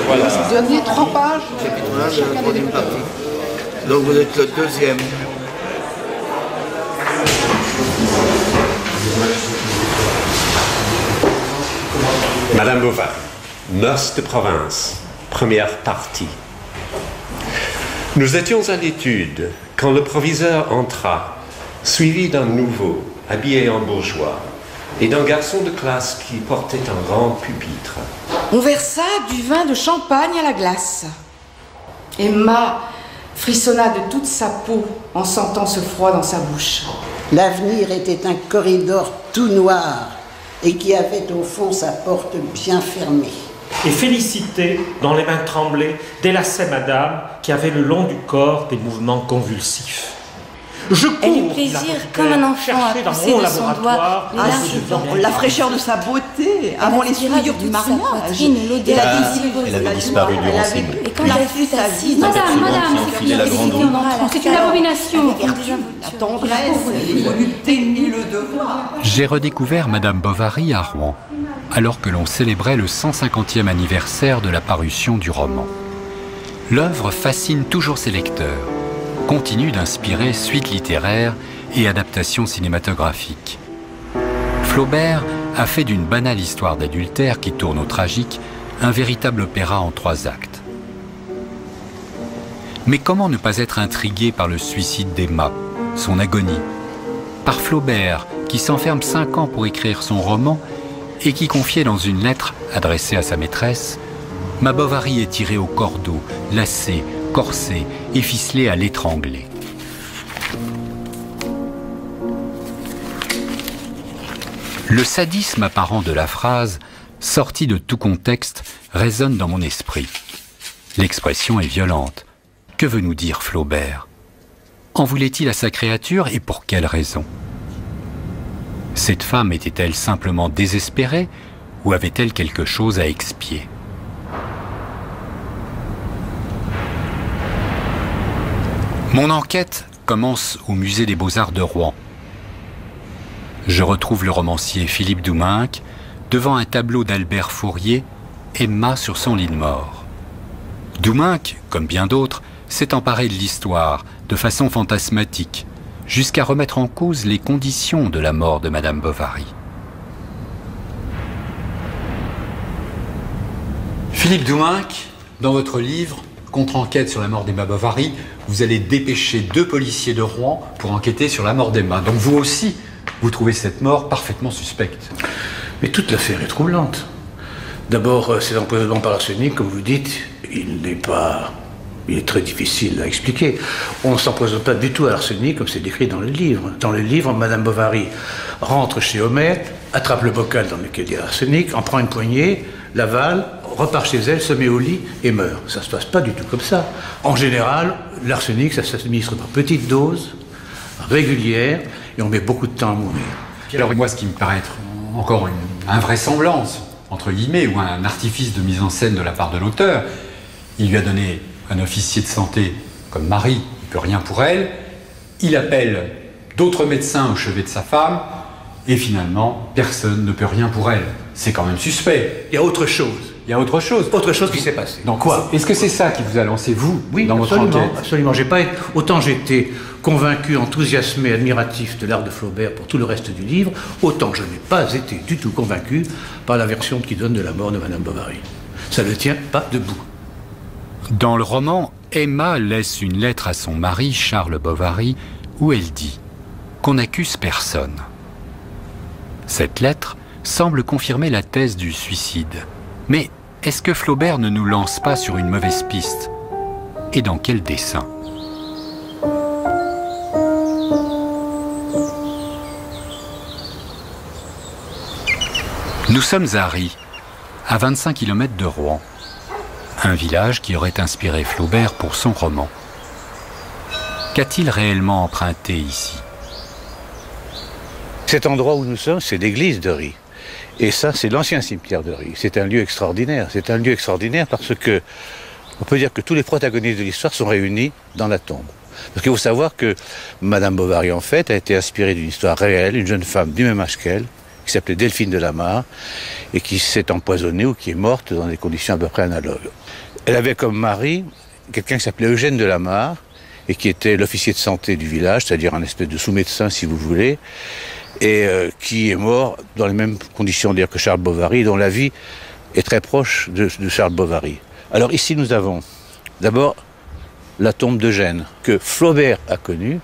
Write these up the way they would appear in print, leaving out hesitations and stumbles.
Voilà. Dernier 3 pages. Chapitre 1 de la troisième partie. Donc vous êtes le deuxième. Madame Bovary, Mœurs de province, première partie. Nous étions à l'étude quand le proviseur entra, suivi d'un nouveau, habillé en bourgeois, et d'un garçon de classe qui portait un grand pupitre. On versa du vin de champagne à la glace. Emma frissonna de toute sa peau en sentant ce froid dans sa bouche. L'avenir était un corridor tout noir et qui avait au fond sa porte bien fermée. Et Félicité, dont les mains tremblaient, délaçait madame qui avait le long du corps des mouvements convulsifs. Je cours, elle eut plaisir comme un enfant à pousser de son doigt la fraîcheur de sa beauté, avant les souillures du mariage. Elle avait disparu durant ses mots. Et quand elle fut assise, madame, c'est une abomination. La tendresse, les voluptés et le devoir. J'ai redécouvert Madame Bovary à Rouen, alors que l'on célébrait le 150e anniversaire de la parution du roman. L'œuvre fascine toujours ses lecteurs, continue d'inspirer suites littéraires et adaptations cinématographiques. Flaubert a fait d'une banale histoire d'adultère qui tourne au tragique un véritable opéra en 3 actes. Mais comment ne pas être intrigué par le suicide d'Emma, son agonie, par Flaubert qui s'enferme 5 ans pour écrire son roman et qui confiait dans une lettre adressée à sa maîtresse « Ma Bovary est tirée au cordeau, lacée, corsée et ficelée à l'étrangler. » Le sadisme apparent de la phrase, sorti de tout contexte, résonne dans mon esprit. L'expression est violente. Que veut nous dire Flaubert? En voulait-il à sa créature et pour quelle raison? Cette femme était-elle simplement désespérée ou avait-elle quelque chose à expier? Mon enquête commence au musée des Beaux-Arts de Rouen. Je retrouve le romancier Philippe Douminc devant un tableau d'Albert Fourier, Emma sur son lit de mort. Douminc, comme bien d'autres, s'est emparé de l'histoire de façon fantasmatique, jusqu'à remettre en cause les conditions de la mort de Madame Bovary. Philippe Douminc, dans votre livre « Contre-enquête sur la mort d'Emma Bovary », vous allez dépêcher 2 policiers de Rouen pour enquêter sur la mort d'Emma. Donc vous aussi, vous trouvez cette mort parfaitement suspecte. Mais toute l'affaire est troublante. D'abord, cet empoisonnement par arsenic, comme vous dites, il est très difficile à expliquer. On ne s'empoisonne pas du tout à l'arsenic comme c'est décrit dans le livre. Dans le livre, Madame Bovary rentre chez Homère, attrape le bocal dans lequel il y a l'arsenic, en prend une poignée, l'avale, repart chez elle, se met au lit et meurt. Ça ne se passe pas du tout comme ça. En général, l'arsenic, ça s'administre par petites doses, régulières, et on met beaucoup de temps à mourir. Alors moi, ce qui me paraît être encore une invraisemblance, entre guillemets, ou un artifice de mise en scène de la part de l'auteur, il lui a donné un officier de santé comme mari, il ne peut rien pour elle, il appelle d'autres médecins au chevet de sa femme, et finalement, personne ne peut rien pour elle. C'est quand même suspect. Il y a autre chose. Il y a autre chose. Autre chose qui s'est passé. Donc quoi? Est-ce que c'est ça qui vous a lancé, vous, dans votre enquête? Absolument. Autant j'étais convaincu, enthousiasmé, admiratif de l'art de Flaubert pour tout le reste du livre, autant je n'ai pas été du tout convaincu par la version qui donne de la mort de Madame Bovary. Ça ne tient pas debout. Dans le roman, Emma laisse une lettre à son mari, Charles Bovary, où elle dit qu'on n'accuse personne. Cette lettre semble confirmer la thèse du suicide. Mais est-ce que Flaubert ne nous lance pas sur une mauvaise piste? Et dans quel dessein? Nous sommes à Ry, à 25 km de Rouen. Un village qui aurait inspiré Flaubert pour son roman. Qu'a-t-il réellement emprunté ici? Cet endroit où nous sommes, c'est l'église de Ry. Et ça, c'est l'ancien cimetière de Ry. C'est un lieu extraordinaire. C'est un lieu extraordinaire parce que on peut dire que tous les protagonistes de l'histoire sont réunis dans la tombe. Parce qu'il faut savoir que Madame Bovary, en fait, a été inspirée d'une histoire réelle, une jeune femme du même âge qu'elle, qui s'appelait Delphine de la Mare, et qui s'est empoisonnée ou qui est morte dans des conditions à peu près analogues. Elle avait comme mari quelqu'un qui s'appelait Eugène de la Mare, et qui était l'officier de santé du village, c'est-à-dire un espèce de sous-médecin, si vous voulez, et qui est mort dans les mêmes conditions d'ailleurs que Charles Bovary, dont la vie est très proche de Charles Bovary. Alors ici, nous avons d'abord la tombe d'Eugène, que Flaubert a connue,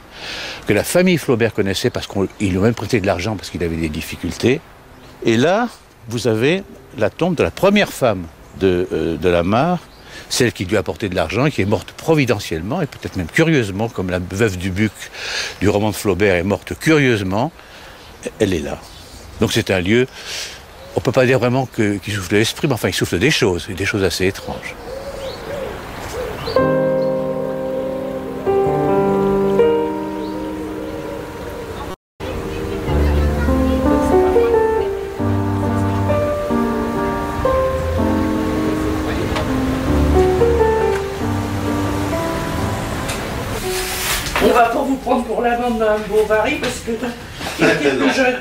que la famille Flaubert connaissait parce qu'ils lui ont même prêté de l'argent parce qu'il avait des difficultés. Et là, vous avez la tombe de la première femme de la Mare, celle qui lui a apporté de l'argent et qui est morte providentiellement, et peut-être même curieusement, comme la veuve du Buc du roman de Flaubert est morte curieusement, elle est là. Donc c'est un lieu, on ne peut pas dire vraiment qu'il souffle l'esprit, mais enfin il souffle des choses, et des choses assez étranges. On va pas vous prendre pour l'amant de Mme Bovary parce que il était plus jeune.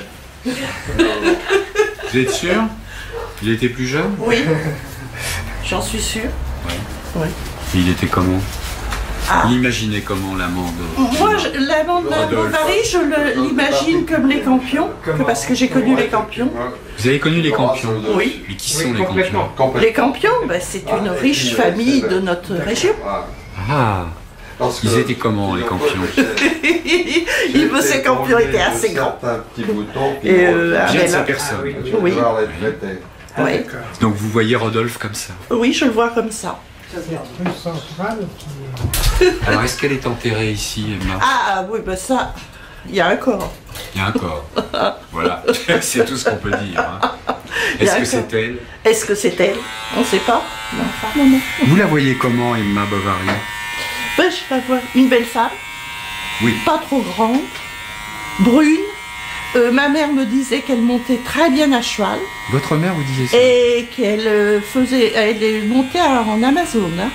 Vous êtes sûr? Il était plus jeune? Oui, j'en suis sûre. Oui. Et il était comment? Il imaginait comment l'amant de... Moi, l'amant de Mme Bovary, je l'imagine comme les Campions, parce que j'ai connu les Campions. Vous avez connu les Campions? Oui. Mais qui sont les Campions? Les Campions, ben, c'est une riche famille de notre région. Ah. Ils étaient comment, les Campions? Ces Campions étaient assez grands. Et bien de sa personne. Oui. Oui. Donc vous voyez Rodolphe comme ça? Oui, je le vois comme ça. Alors est-ce qu'elle est enterrée ici, Emma? Ah oui, ben ça, il y a un corps. Il y a un corps. Voilà, c'est tout ce qu'on peut dire. Hein. Est-ce que c'est elle? Est-ce que c'est elle? On ne sait pas. Non, enfin, non. Vous la voyez comment, Emma Bovary? Ben, je vais voir une belle femme. Oui. Pas trop grande. Brune. Ma mère me disait qu'elle montait très bien à cheval. Votre mère vous disait ça? Et qu'elle elle montait en Amazone. Hein,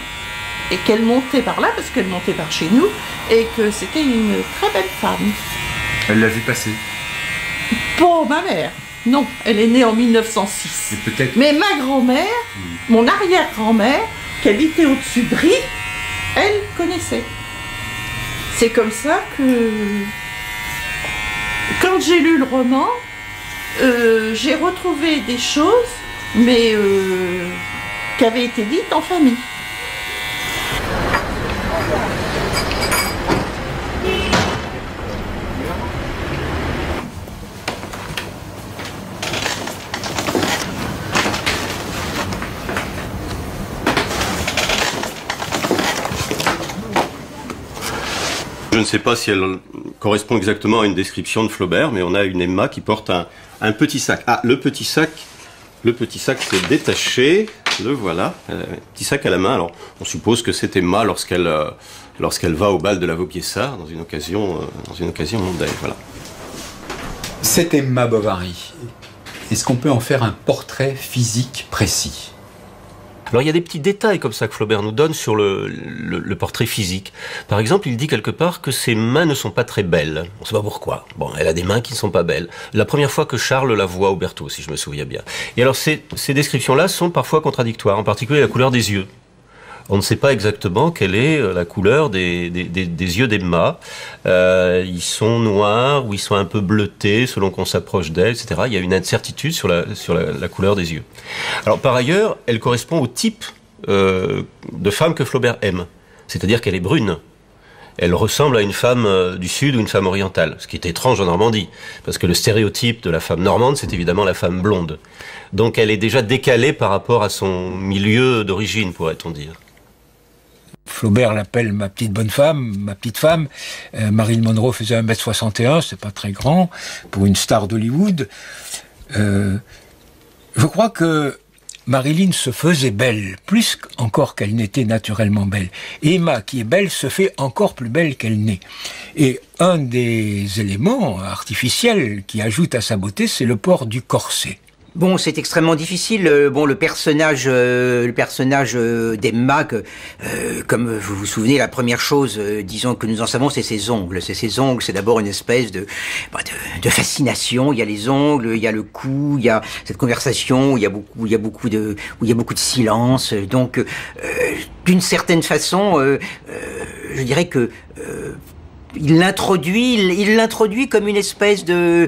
et qu'elle montait par là, parce qu'elle montait par chez nous. Et que c'était une très belle femme. Elle l'a vu passer? Pour ma mère. Non, elle est née en 1906. Et peut-être... Mais ma grand-mère, mon arrière-grand-mère, qui habitait au-dessus de Rie, elle connaissait. C'est comme ça que... Quand j'ai lu le roman, j'ai retrouvé des choses, mais qui avaient été dites en famille. Je ne sais pas si elle correspond exactement à une description de Flaubert, mais on a une Emma qui porte un petit sac. Ah, le petit sac s'est détaché, le voilà, un petit sac à la main. Alors, on suppose que c'est Emma lorsqu'elle va au bal de la Vaubyessard, dans une occasion mondaine, voilà. C'est Emma Bovary. Est-ce qu'on peut en faire un portrait physique précis? Alors il y a des petits détails comme ça que Flaubert nous donne sur le portrait physique. Par exemple, il dit quelque part que ses mains ne sont pas très belles. On ne sait pas pourquoi. Bon, elle a des mains qui ne sont pas belles. La première fois que Charles la voit au Berthaud, si je me souviens bien. Et alors ces descriptions-là sont parfois contradictoires, en particulier la couleur des yeux. On ne sait pas exactement quelle est la couleur des yeux d'Emma. Ils sont noirs ou ils sont un peu bleutés selon qu'on s'approche d'elle, etc. Il y a une incertitude sur la couleur des yeux. Alors par ailleurs, elle correspond au type de femme que Flaubert aime. C'est-à-dire qu'elle est brune. Elle ressemble à une femme du Sud ou une femme orientale, ce qui est étrange en Normandie, parce que le stéréotype de la femme normande, c'est évidemment la femme blonde. Donc elle est déjà décalée par rapport à son milieu d'origine, pourrait-on dire. Flaubert l'appelle ma petite bonne femme, ma petite femme. Marilyn Monroe faisait 1m61, c'est pas très grand pour une star d'Hollywood. Je crois que Marilyn se faisait belle, plus encore qu'elle n'était naturellement belle. Et Emma, qui est belle, se fait encore plus belle qu'elle n'est. Et un des éléments artificiels qui ajoute à sa beauté, c'est le port du corset. Bon, c'est extrêmement difficile. Bon, le personnage d'Emma, comme vous vous souvenez, la première chose, disons, que nous en savons, c'est ses ongles. C'est d'abord une espèce de fascination. Il y a les ongles, il y a le cou, il y a cette conversation où il y a beaucoup de silence. Donc, d'une certaine façon, je dirais que il l'introduit comme une espèce de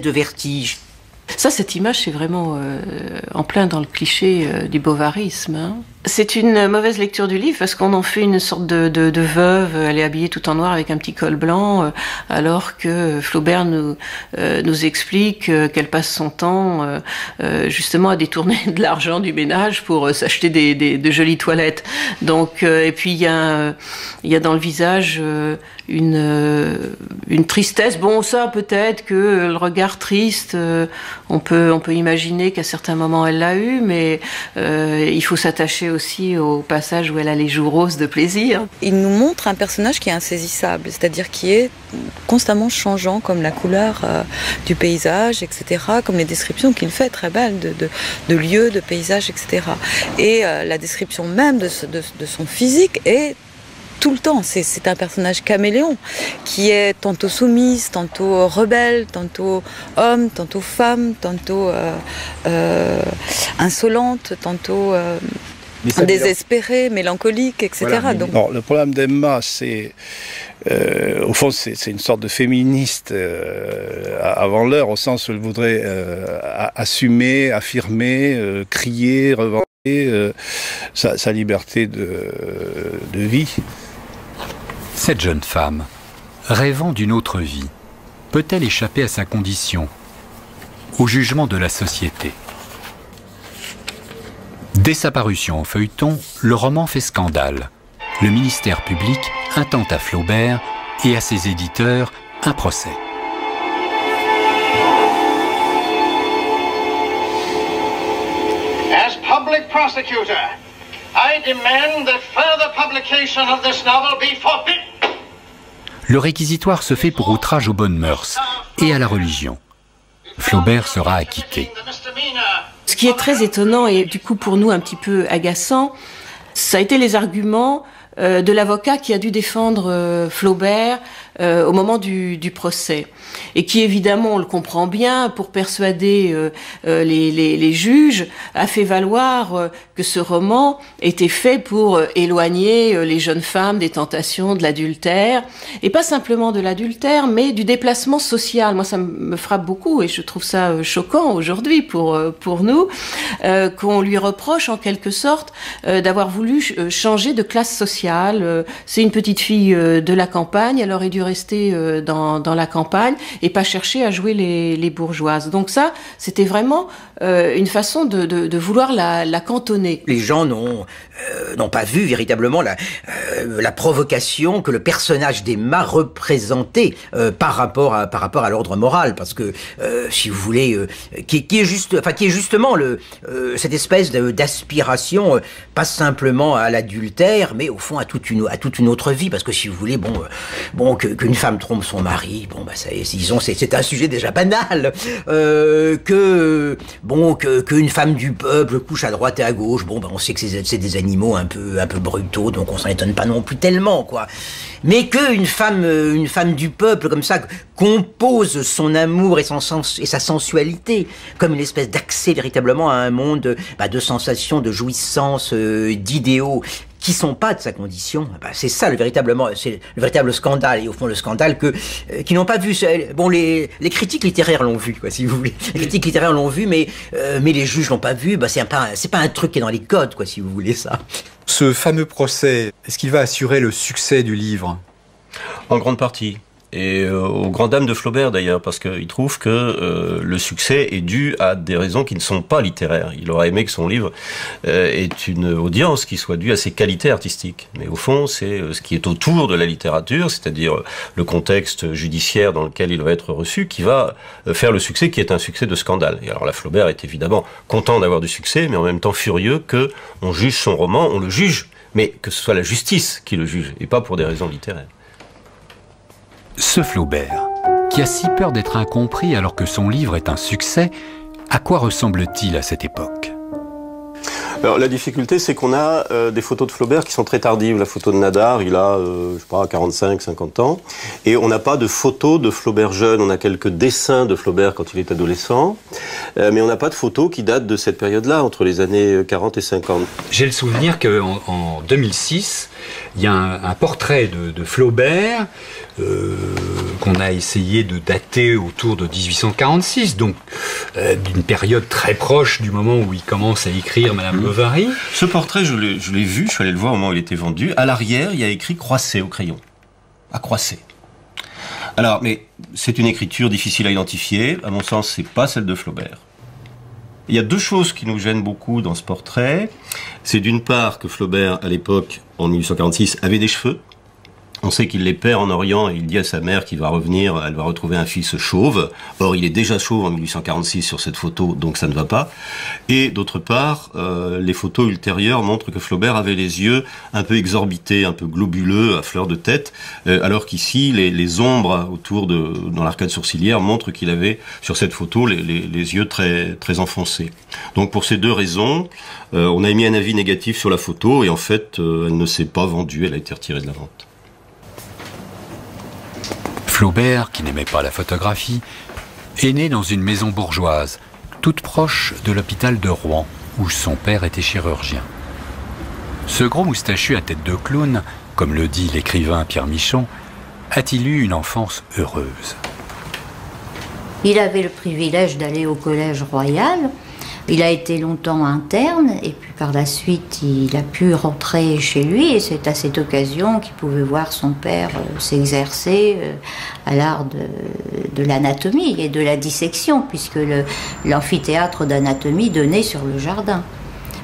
vertige. Ça, cette image, c'est vraiment en plein dans le cliché du bovarisme. Hein. C'est une mauvaise lecture du livre parce qu'on en fait une sorte de veuve. Elle est habillée tout en noir avec un petit col blanc, alors que Flaubert nous explique qu'elle passe son temps justement à détourner de l'argent du ménage pour s'acheter de jolies toilettes. Donc, et puis il y a dans le visage une tristesse. Bon, ça peut-être que le regard triste, on peut imaginer qu'à certains moments elle l'a eu, mais il faut s'attacher aussi au passage où elle a les joues roses de plaisir. Il nous montre un personnage qui est insaisissable, c'est-à-dire qui est constamment changeant, comme la couleur du paysage, etc., comme les descriptions qu'il fait très belles de lieux, de paysages, etc. Et la description même de son physique est tout le temps. C'est un personnage caméléon qui est tantôt soumise, tantôt rebelle, tantôt homme, tantôt femme, tantôt insolente, tantôt désespérée, mélancolique, etc. Voilà, Donc... le problème d'Emma, c'est au fond, c'est une sorte de féministe avant l'heure, au sens où elle voudrait assumer, affirmer, crier, revendiquer sa liberté de vie. Cette jeune femme, rêvant d'une autre vie, peut-elle échapper à sa condition, au jugement de la société? Dès sa parution au feuilleton, le roman fait scandale. Le ministère public intente à Flaubert et à ses éditeurs un procès. As public prosecutor, I demand that further publication of this novel be forbidden. Le réquisitoire se fait pour outrage aux bonnes mœurs et à la religion. Flaubert sera acquitté. Ce qui est très étonnant et du coup pour nous un petit peu agaçant, ça a été les arguments de l'avocat qui a dû défendre Flaubert au moment du procès. Et qui évidemment, on le comprend bien, pour persuader les juges, a fait valoir que ce roman était fait pour éloigner les jeunes femmes des tentations de l'adultère, et pas simplement de l'adultère, mais du déplacement social. Moi, ça me frappe beaucoup, et je trouve ça choquant aujourd'hui pour nous, qu'on lui reproche en quelque sorte d'avoir voulu changer de classe sociale. C'est une petite fille de la campagne, elle aurait dû rester dans la campagne, et pas chercher à jouer les bourgeoises. Donc ça, c'était vraiment une façon de vouloir la cantonner. Les gens n'ont pas vu véritablement la provocation que le personnage d'Emma représentait par rapport à l'ordre moral, parce que si vous voulez, qui est justement cette espèce d'aspiration, pas simplement à l'adultère, mais au fond à toute une autre vie, parce que si vous voulez, qu'une femme trompe son mari, disons c'est un sujet déjà banal, qu'une femme du peuple couche à droite et à gauche, on sait que c'est des animaux un peu brutaux, donc on s'en étonne pas non plus tellement, quoi. Mais qu'une femme du peuple comme ça compose son amour et sa sensualité comme une espèce d'accès véritablement à un monde de sensations, de jouissances, d'idéaux qui sont pas de sa condition, c'est ça le véritable scandale, et au fond le scandale qui n'ont pas vu. Les critiques littéraires l'ont vu, quoi, si vous voulez. Les critiques littéraires l'ont vu, mais les juges l'ont pas vu. C'est pas un truc qui est dans les codes, quoi, si vous voulez ça. Ce fameux procès, est-ce qu'il va assurer le succès du livre? En grande partie. Et aux grandes dames de Flaubert d'ailleurs, parce qu'il trouve que le succès est dû à des raisons qui ne sont pas littéraires. Il aurait aimé que son livre ait une audience qui soit due à ses qualités artistiques. Mais au fond, c'est ce qui est autour de la littérature, c'est-à-dire le contexte judiciaire dans lequel il va être reçu, qui va faire le succès, qui est un succès de scandale. Et alors là, Flaubert est évidemment content d'avoir du succès, mais en même temps furieux qu'on juge son roman, on le juge, mais que ce soit la justice qui le juge, et pas pour des raisons littéraires. Ce Flaubert, qui a si peur d'être incompris alors que son livre est un succès, À quoi ressemble-t-il à cette époque ? Alors, la difficulté, c'est qu'on a des photos de Flaubert qui sont très tardives. La photo de Nadar, il a, je sais pas, 45, 50 ans. Et on n'a pas de photos de Flaubert jeune. On a quelques dessins de Flaubert quand il est adolescent. Mais on n'a pas de photos qui datent de cette période-là, entre les années 40 et 50. J'ai le souvenir qu'en 2006, il y a un portrait de Flaubert qu'on a essayé de dater autour de 1846, donc d'une période très proche du moment où il commence à écrire Madame Bovary. Ce portrait, je l'ai vu, je suis allé le voir au moment où il était vendu. À l'arrière, il y a écrit Croisset au crayon. À Croisset. Alors, mais c'est une écriture difficile à identifier. À mon sens, c'est pas celle de Flaubert. Il y a deux choses qui nous gênent beaucoup dans ce portrait. C'est d'une part que Flaubert, à l'époque, en 1846, avait des cheveux. On sait qu'il les perd en Orient et il dit à sa mère qu'il va revenir, elle va retrouver un fils chauve. Or, il est déjà chauve en 1846 sur cette photo, donc ça ne va pas. Et d'autre part, les photos ultérieures montrent que Flaubert avait les yeux un peu exorbités, un peu globuleux, à fleur de tête, alors qu'ici, les ombres autour dans l'arcade sourcilière montrent qu'il avait, sur cette photo, les yeux très, très enfoncés. Donc, pour ces deux raisons, on a émis un avis négatif sur la photo et en fait, elle ne s'est pas vendue, elle a été retirée de la vente. Flaubert, qui n'aimait pas la photographie, est né dans une maison bourgeoise, toute proche de l'hôpital de Rouen, où son père était chirurgien. Ce gros moustachu à tête de clown, comme le dit l'écrivain Pierre Michon, a-t-il eu une enfance heureuse? Il avait le privilège d'aller au collège royal. Il a été longtemps interne et puis par la suite il a pu rentrer chez lui et c'est à cette occasion qu'il pouvait voir son père s'exercer à l'art de l'anatomie et de la dissection puisque l'amphithéâtre d'anatomie donnait sur le jardin.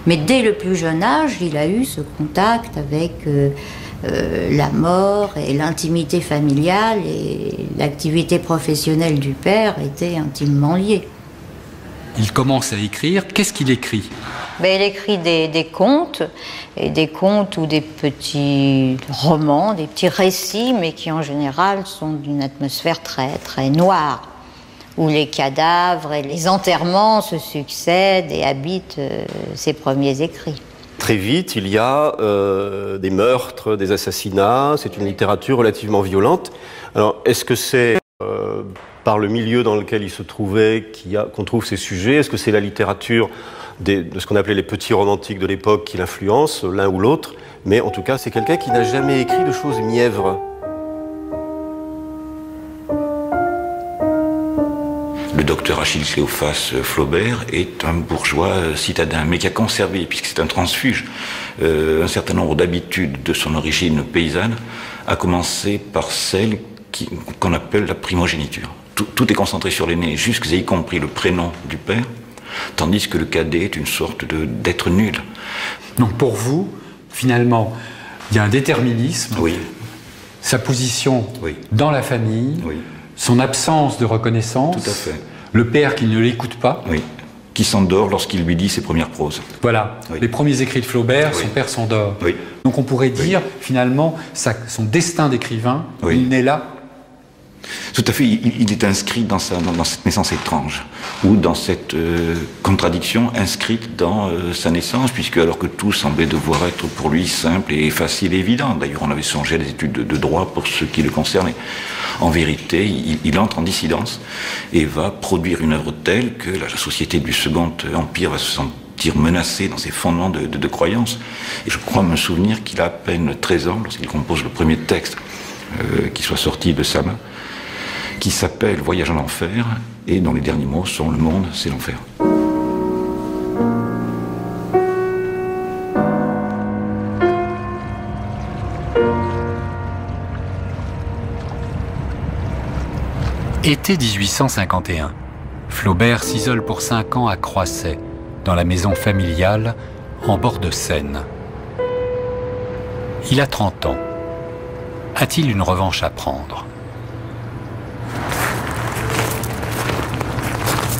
Mais dès le plus jeune âge, il a eu ce contact avec la mort et l'intimité familiale et l'activité professionnelle du père étaient intimement liées. Il commence à écrire. Qu'est-ce qu'il écrit? Il écrit des contes, et des contes ou des petits romans, des petits récits, mais qui en général sont d'une atmosphère très, très noire, où les cadavres et les enterrements se succèdent et habitent ses premiers écrits. Très vite, il y a des meurtres, des assassinats, c'est une littérature relativement violente. Alors, est-ce que c'est par le milieu dans lequel il se trouvait qu'on trouve ces sujets? Est-ce que c'est la littérature de ce qu'on appelait les petits romantiques de l'époque qui l'influence, l'un ou l'autre? Mais en tout cas, c'est quelqu'un qui n'a jamais écrit de choses mièvres. Le docteur Achille Cléophas Flaubert est un bourgeois citadin, mais qui a conservé, puisque c'est un transfuge, un certain nombre d'habitudes de son origine paysanne, à commencer par celle qu'on appelle la primogéniture. Tout est concentré sur l'aîné, jusqu'à y compris le prénom du père, tandis que le cadet est une sorte d'être nul. Donc pour vous, finalement, il y a un déterminisme, oui. Sa position oui. Dans la famille, oui. Son absence de reconnaissance, tout à fait. Le père qui ne l'écoute pas, oui. Qui s'endort lorsqu'il lui dit ses premières proses. Voilà, oui. Les premiers écrits de Flaubert, oui. Son père s'endort. Oui. Donc on pourrait dire, finalement, son destin d'écrivain, oui. Il naît là. Tout à fait, il est inscrit dans cette naissance étrange, ou dans cette contradiction inscrite dans sa naissance, puisque alors que tout semblait devoir être pour lui simple et facile et évident, d'ailleurs on avait songé à des études de droit pour ce qui le concernait, en vérité il entre en dissidence et va produire une œuvre telle que la société du Second Empire va se sentir menacée dans ses fondements de croyance. Et je crois me souvenir qu'il a à peine 13 ans lorsqu'il compose le premier texte qui soit sorti de sa main, qui s'appelle Voyage en enfer, et dont les derniers mots sont « Le monde, c'est l'enfer ». Été 1851. Flaubert s'isole pour 5 ans à Croisset, dans la maison familiale, en bord de Seine. Il a 30 ans. A-t-il une revanche à prendre?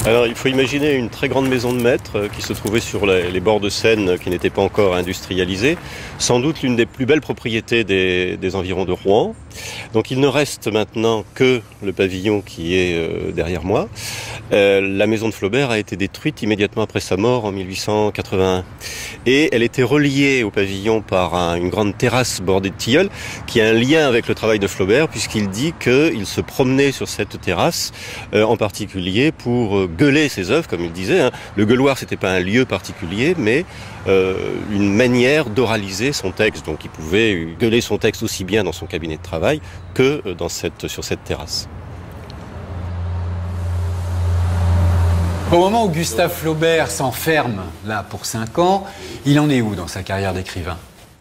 Alors il faut imaginer une très grande maison de maître qui se trouvait sur les bords de Seine qui n'étaient pas encore industrialisés. Sans doute l'une des plus belles propriétés des environs de Rouen. Donc il ne reste maintenant que le pavillon qui est derrière moi. La maison de Flaubert a été détruite immédiatement après sa mort en 1881. Et elle était reliée au pavillon par une grande terrasse bordée de tilleuls qui a un lien avec le travail de Flaubert puisqu'il dit qu'il se promenait sur cette terrasse en particulier pour gueuler ses œuvres, comme il disait. Hein. Le gueuloir, c'était pas un lieu particulier, mais une manière d'oraliser son texte. Donc il pouvait gueuler son texte aussi bien dans son cabinet de travail que sur cette terrasse. Au moment où Gustave Flaubert s'enferme, là, pour 5 ans, il en est où dans sa carrière d'écrivain?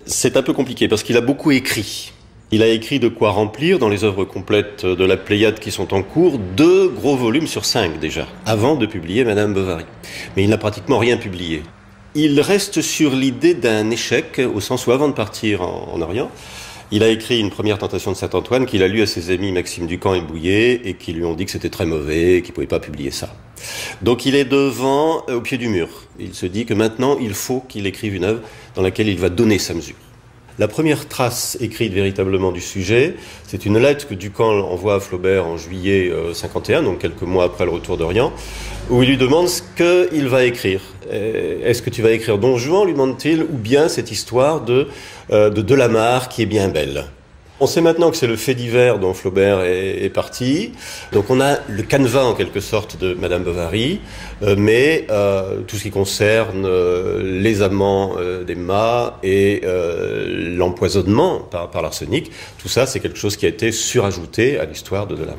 C'est un peu compliqué parce qu'il a beaucoup écrit. Il a écrit de quoi remplir, dans les œuvres complètes de la Pléiade qui sont en cours, 2 gros volumes sur 5 déjà, avant de publier Madame Bovary. Mais il n'a pratiquement rien publié. Il reste sur l'idée d'un échec, au sens où avant de partir en Orient, il a écrit une première tentation de Saint-Antoine qu'il a lu à ses amis Maxime Ducamp et Bouillet et qui lui ont dit que c'était très mauvais et qu'il ne pouvait pas publier ça. Donc il est au pied du mur. Il se dit que maintenant il faut qu'il écrive une œuvre dans laquelle il va donner sa mesure. La première trace écrite véritablement du sujet, c'est une lettre que Ducamp envoie à Flaubert en juillet 51, donc quelques mois après le retour d'Orient, où il lui demande ce qu'il va écrire. Est-ce que tu vas écrire Don Juan, lui demande-t-il, ou bien cette histoire de Delamarre qui est bien belle. On sait maintenant que c'est le fait divers dont Flaubert est parti. Donc on a le canevas en quelque sorte de Madame Bovary, mais tout ce qui concerne les amants d'Emma et l'empoisonnement par l'arsenic, tout ça c'est quelque chose qui a été surajouté à l'histoire de Delamarre.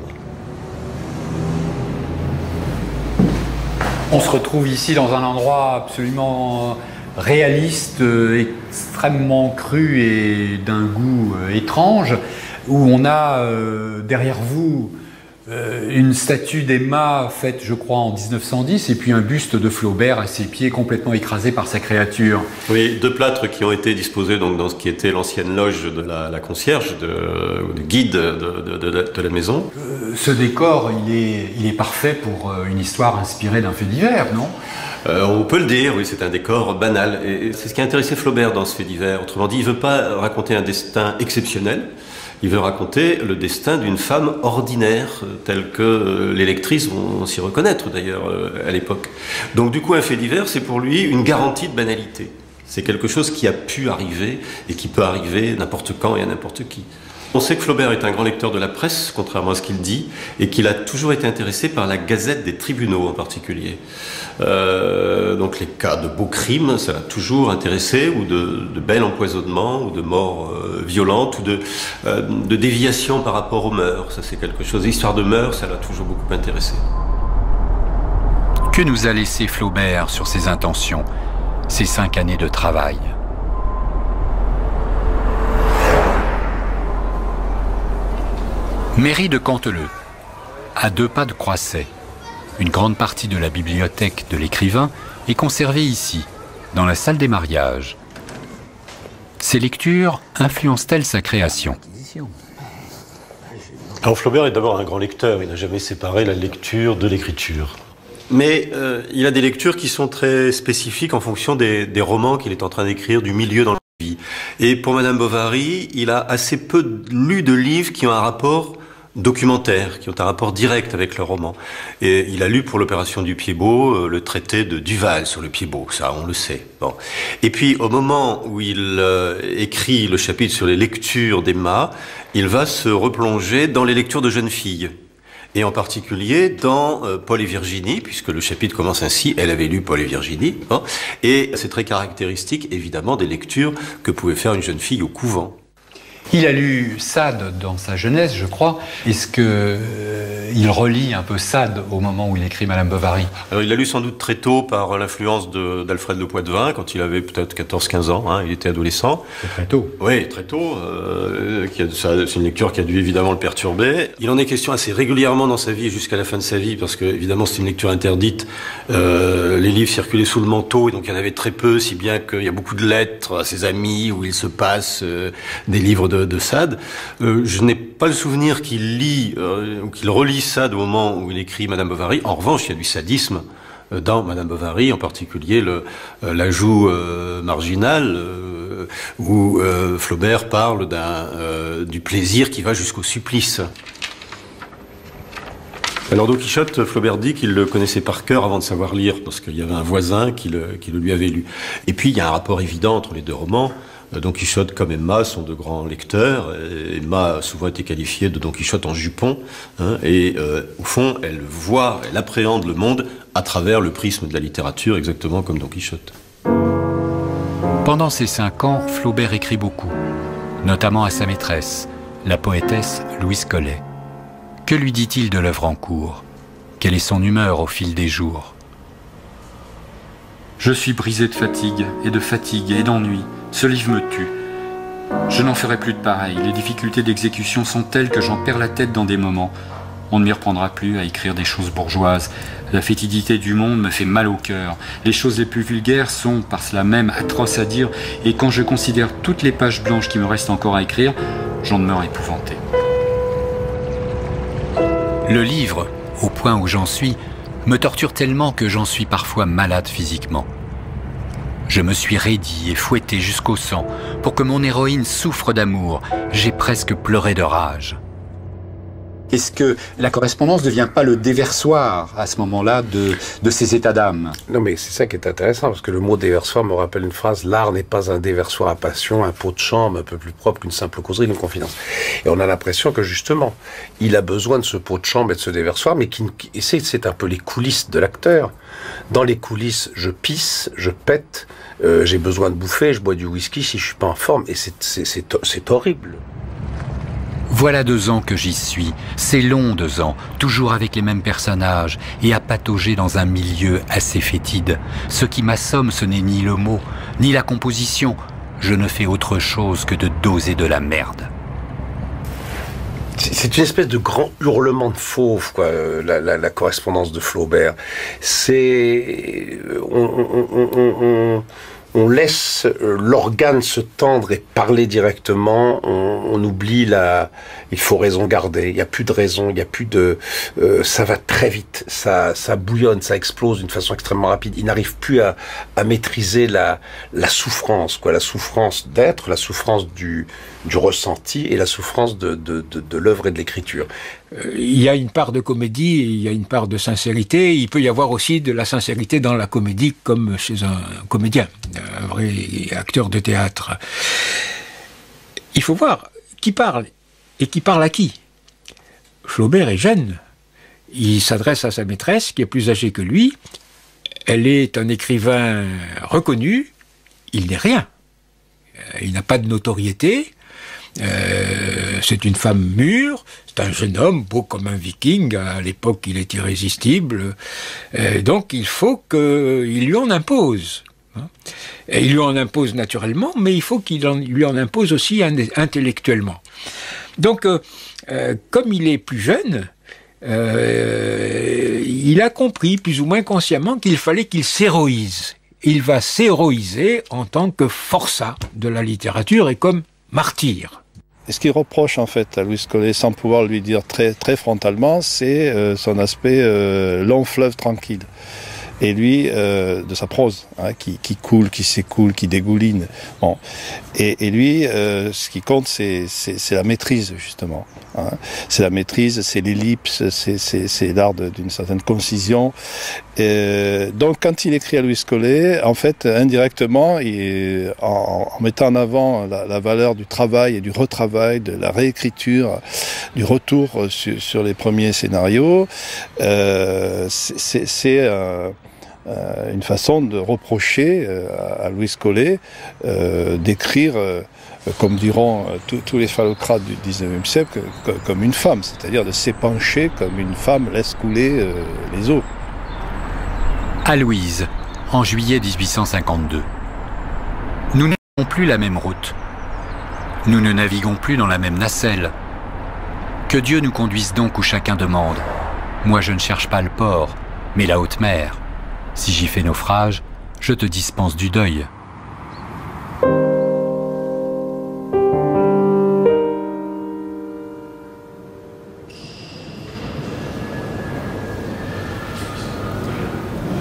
On se retrouve ici dans un endroit absolument réaliste, extrêmement cru et d'un goût étrange, où on a derrière vous une statue d'Emma faite, je crois, en 1910, et puis un buste de Flaubert à ses pieds complètement écrasé par sa créature. Oui, 2 plâtres qui ont été disposés donc, dans ce qui était l'ancienne loge de la concierge, de guide de la maison. Ce décor, il est parfait pour une histoire inspirée d'un fait divers, non ? On peut le dire, oui, c'est un décor banal. Et c'est ce qui a intéressé Flaubert dans ce fait divers. Autrement dit, il ne veut pas raconter un destin exceptionnel, il veut raconter le destin d'une femme ordinaire, telle que les lectrices vont s'y reconnaître d'ailleurs à l'époque. Donc du coup, un fait divers, c'est pour lui une garantie de banalité. C'est quelque chose qui a pu arriver et qui peut arriver n'importe quand et à n'importe qui. On sait que Flaubert est un grand lecteur de la presse, contrairement à ce qu'il dit, et qu'il a toujours été intéressé par la Gazette des tribunaux en particulier. Donc les cas de beaux crimes, ça l'a toujours intéressé, ou de bel empoisonnement, ou de morts violentes, ou de déviation par rapport aux mœurs. Ça c'est quelque chose. L'histoire de mœurs, ça l'a toujours beaucoup intéressé. Que nous a laissé Flaubert sur ses intentions, ces 5 années de travail ? Mairie de Canteleu, à 2 pas de Croisset. Une grande partie de la bibliothèque de l'écrivain est conservée ici, dans la salle des mariages. Ces lectures influencent-elles sa création ? Alors Flaubert est d'abord un grand lecteur, il n'a jamais séparé la lecture de l'écriture. Mais il a des lectures qui sont très spécifiques en fonction des romans qu'il est en train d'écrire, du milieu dans lequel il vit. Et pour Madame Bovary, il a assez peu lu de livres qui ont un rapport documentaire, qui ont un rapport direct avec le roman. Et il a lu pour l'opération du Pied-Bot le traité de Duval sur le Pied-Bot, ça on le sait. Bon. Et puis au moment où il écrit le chapitre sur les lectures d'Emma, il va se replonger dans les lectures de jeunes filles. Et en particulier dans Paul et Virginie, puisque le chapitre commence ainsi, elle avait lu Paul et Virginie, hein, et c'est très caractéristique évidemment des lectures que pouvait faire une jeune fille au couvent. Il a lu Sade dans sa jeunesse, je crois. Est-ce que il relit un peu Sade au moment où il écrit Madame Bovary? Alors, il l'a lu sans doute très tôt par l'influence d'Alfred de Poitvin, quand il avait peut-être 14-15 ans, hein, il était adolescent. C'est très tôt. Oui, très tôt. C'est une lecture qui a dû évidemment le perturber. Il en est question assez régulièrement dans sa vie jusqu'à la fin de sa vie, parce que évidemment c'est une lecture interdite. Les livres circulaient sous le manteau, et donc il y en avait très peu, si bien qu'il y a beaucoup de lettres à ses amis où il se passe des livres de Sade. Je n'ai pas le souvenir qu'il lit ou qu'il relit glissade au moment où il écrit Madame Bovary. En revanche, il y a du sadisme dans Madame Bovary, en particulier l'ajout marginal où Flaubert parle du plaisir qui va jusqu'au supplice. Alors Don Quichotte, Flaubert dit qu'il le connaissait par cœur avant de savoir lire, parce qu'il y avait un voisin qui le lui avait lu. Et puis il y a un rapport évident entre les deux romans. Don Quichotte comme Emma sont de grands lecteurs. Emma a souvent été qualifiée de Don Quichotte en jupon, hein, et au fond, elle appréhende le monde à travers le prisme de la littérature, exactement comme Don Quichotte. Pendant ces 5 ans, Flaubert écrit beaucoup, notamment à sa maîtresse, la poétesse Louise Collet. Que lui dit-il de l'œuvre en cours? Quelle est son humeur au fil des jours? Je suis brisé de fatigue et d'ennui. Ce livre me tue. Je n'en ferai plus de pareil. Les difficultés d'exécution sont telles que j'en perds la tête dans des moments. On ne m'y reprendra plus à écrire des choses bourgeoises. La fétidité du monde me fait mal au cœur. Les choses les plus vulgaires sont, par cela même, atroces à dire, et quand je considère toutes les pages blanches qui me restent encore à écrire, j'en demeure épouvanté. Le livre, au point où j'en suis, me torture tellement que j'en suis parfois malade physiquement. Je me suis raidi et fouetté jusqu'au sang pour que mon héroïne souffre d'amour. J'ai presque pleuré de rage. Est-ce que la correspondance ne devient pas le déversoir à ce moment-là de ces états d'âme? Non, mais c'est ça qui est intéressant, parce que le mot déversoir me rappelle une phrase: l'art n'est pas un déversoir à passion, un pot de chambre un peu plus propre qu'une simple causerie d'une confidence. Et on a l'impression que justement, il a besoin de ce pot de chambre et de ce déversoir, mais c'est un peu les coulisses de l'acteur. Dans les coulisses, je pisse, je pète, j'ai besoin de bouffer, je bois du whisky si je suis pas en forme, et c'est horrible. Voilà 2 ans que j'y suis. C'est long 2 ans, toujours avec les mêmes personnages et à patauger dans un milieu assez fétide. Ce qui m'assomme, ce n'est ni le mot, ni la composition. Je ne fais autre chose que de doser de la merde. C'est une espèce de grand hurlement de fauve, quoi, la correspondance de Flaubert. On laisse l'organe se tendre et parler directement, on oublie il faut raison garder, il n'y a plus de raison, il n'y a plus de... ça va très vite, ça bouillonne, ça explose d'une façon extrêmement rapide. Il n'arrive plus à maîtriser la souffrance, quoi, la souffrance d'être, la souffrance du ressenti et la souffrance de l'œuvre et de l'écriture. Il y a une part de comédie, il y a une part de sincérité. Il peut y avoir aussi de la sincérité dans la comédie, comme chez un comédien, un vrai acteur de théâtre. Il faut voir qui parle et qui parle à qui. Flaubert est jeune. Il s'adresse à sa maîtresse, qui est plus âgée que lui. Elle est un écrivain reconnu. Il n'est rien. Il n'a pas de notoriété. C'est une femme mûre, c'est un jeune homme beau comme un viking, à l'époque il est irrésistible, donc il faut qu'il lui en impose. Et il lui en impose naturellement, mais il faut qu'il lui en impose aussi intellectuellement. Donc, comme il est plus jeune, il a compris plus ou moins consciemment qu'il fallait qu'il s'héroïse. Il va s'héroïser en tant que forçat de la littérature et comme martyr. Et ce qu'il reproche en fait à Louise Collet, sans pouvoir lui dire très frontalement, c'est son aspect long fleuve tranquille. Et lui, de sa prose, hein, qui coule, qui s'écoule, qui dégouline. Bon. Et lui, ce qui compte, c'est la maîtrise, justement. Hein. C'est la maîtrise, c'est l'ellipse, c'est l'art d'une certaine concision. Donc, quand il écrit à Louise Collet, en fait, indirectement, en mettant en avant la valeur du travail et du retravail, de la réécriture, du retour sur les premiers scénarios, c'est une façon de reprocher à Louise Collet d'écrire, comme diront tous les phallocrates du XIXe siècle, comme une femme, c'est-à-dire de s'épancher comme une femme laisse couler les eaux. À Louise, en juillet 1852. Nous n'avons plus la même route. Nous ne naviguons plus dans la même nacelle. Que Dieu nous conduise donc où chacun demande. Moi je ne cherche pas le port, mais la haute mer. Si j'y fais naufrage, je te dispense du deuil.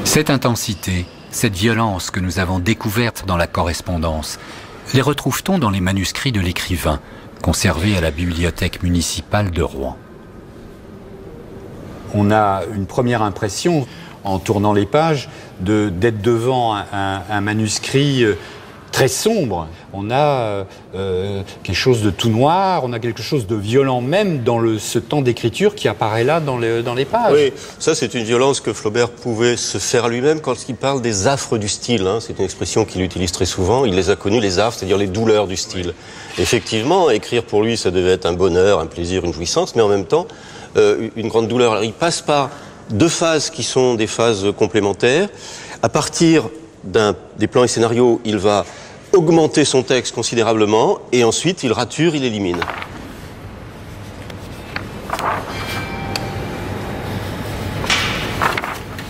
Cette intensité, cette violence que nous avons découverte dans la correspondance, les retrouve-t-on dans les manuscrits de l'écrivain, conservés à la bibliothèque municipale de Rouen? On a une première impression, en tournant les pages, d'être devant un manuscrit très sombre. On a quelque chose de tout noir, on a quelque chose de violent même dans ce temps d'écriture qui apparaît là dans les pages. Oui, ça c'est une violence que Flaubert pouvait se faire lui-même quand il parle des affres du style. Hein. C'est une expression qu'il utilise très souvent. Il les a connues, les affres, c'est-à-dire les douleurs du style. Effectivement, écrire pour lui, ça devait être un bonheur, un plaisir, une jouissance, mais en même temps, une grande douleur. Alors, il passe par deux phases qui sont des phases complémentaires. À partir des plans et scénarios, il va augmenter son texte considérablement et ensuite il rature, il élimine.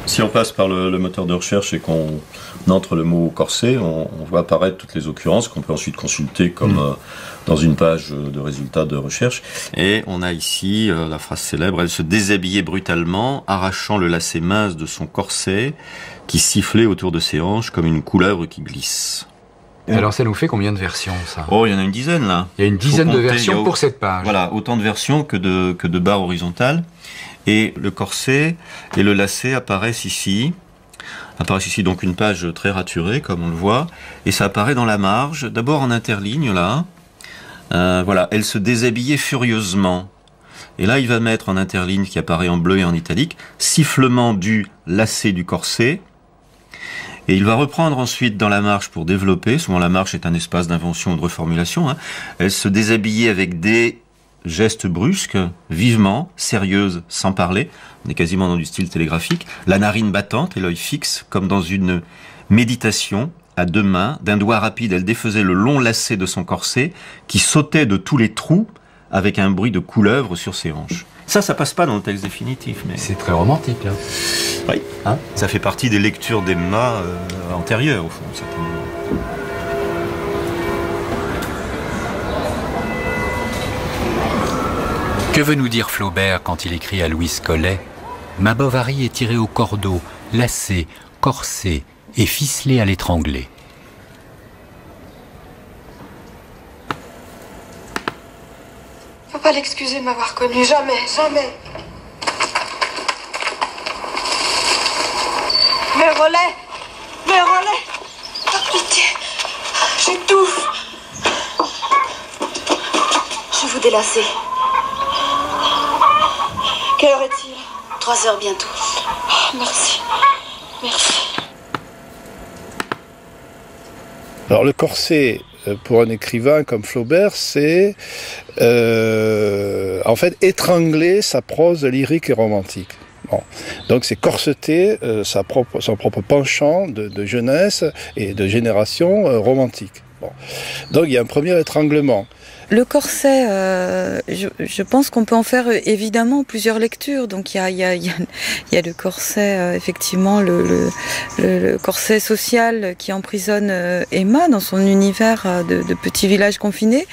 Si on passe par le moteur de recherche et qu'on entre le mot corset, on voit apparaître toutes les occurrences qu'on peut ensuite consulter comme dans une page de résultats de recherche. Et on a ici la phrase célèbre: elle se déshabillait brutalement, arrachant le lacet mince de son corset qui sifflait autour de ses hanches comme une couleuvre qui glisse. Alors ça nous fait combien de versions, ça? Oh, il y en a une dizaine là. Il y a une dizaine de versions pour cette page. Voilà, autant de versions que de barres horizontales. Et le corset et le lacet apparaissent ici. Donc une page très raturée, comme on le voit. Et ça apparaît dans la marge, d'abord en interligne là. Voilà, elle se déshabillait furieusement. Et là, il va mettre en interligne, qui apparaît en bleu et en italique, sifflement du lacet du corset. Et il va reprendre ensuite dans la marche pour développer. Souvent, la marche est un espace d'invention ou de reformulation. Hein. Elle se déshabillait avec des gestes brusques, vivement, sérieuses, sans parler. On est quasiment dans du style télégraphique. La narine battante et l'œil fixe, comme dans une méditation. À deux mains, d'un doigt rapide, elle défaisait le long lacet de son corset, qui sautait de tous les trous avec un bruit de couleuvre sur ses hanches. Ça passe pas dans le texte définitif. Mais c'est très romantique, là. Oui, hein, ça fait partie des lectures d'Emma antérieures, au fond, certainement. Que veut nous dire Flaubert quand il écrit à Louise Collet: ma Bovary est tirée au cordeau, lacée, corsée et ficelée à l'étrangler. Faut pas l'excuser de m'avoir connue, jamais, jamais. Mes relais, par pitié, j'étouffe. Je vous délacer. Quelle heure est-il? 3 heures bientôt. Oh, merci. Alors le corset, pour un écrivain comme Flaubert, c'est en fait étrangler sa prose lyrique et romantique. Bon. Donc c'est corseter son propre penchant de jeunesse et de génération romantique. Bon. Donc il y a un premier étranglement. Le corset, je pense qu'on peut en faire évidemment plusieurs lectures. Donc il y a le corset, effectivement, le corset social qui emprisonne Emma dans son univers de petit village confiné.